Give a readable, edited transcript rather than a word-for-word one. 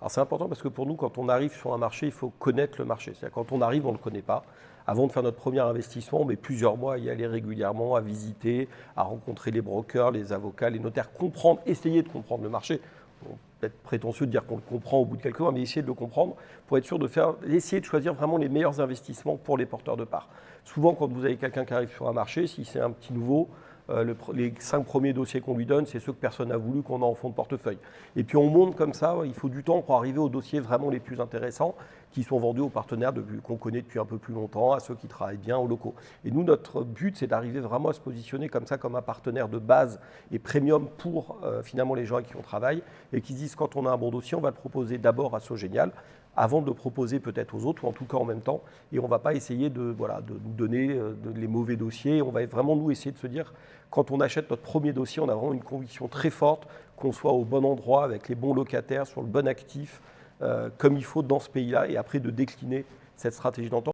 Alors c'est important parce que pour nous, quand on arrive sur un marché, il faut connaître le marché. C'est-à-dire quand on arrive, on ne le connaît pas. Avant de faire notre premier investissement, on met plusieurs mois à y aller régulièrement, à visiter, à rencontrer les brokers, les avocats, les notaires, comprendre, essayer de comprendre le marché. Bon, peut-être prétentieux de dire qu'on le comprend au bout de quelques mois, mais essayer de le comprendre pour être sûr essayer de choisir vraiment les meilleurs investissements pour les porteurs de parts. Souvent, quand vous avez quelqu'un qui arrive sur un marché, si c'est un petit nouveau, les 5 premiers dossiers qu'on lui donne, c'est ceux que personne n'a voulu, qu'on a en fond de portefeuille. Et puis on monte comme ça, il faut du temps pour arriver aux dossiers vraiment les plus intéressants, qui sont vendus aux partenaires qu'on connaît depuis un peu plus longtemps, à ceux qui travaillent bien, aux locaux. Et nous, notre but, c'est d'arriver vraiment à se positionner comme ça, comme un partenaire de base et premium pour finalement les gens avec qui on travaille, et qui se disent, quand on a un bon dossier, on va le proposer d'abord à Sogenial, avant de le proposer peut-être aux autres, ou en tout cas en même temps. Et on ne va pas essayer de nous donner les mauvais dossiers. On va vraiment, nous, essayer de se dire, quand on achète notre premier dossier, on a vraiment une conviction très forte qu'on soit au bon endroit, avec les bons locataires, sur le bon actif, comme il faut dans ce pays-là, et après de décliner cette stratégie d'entente.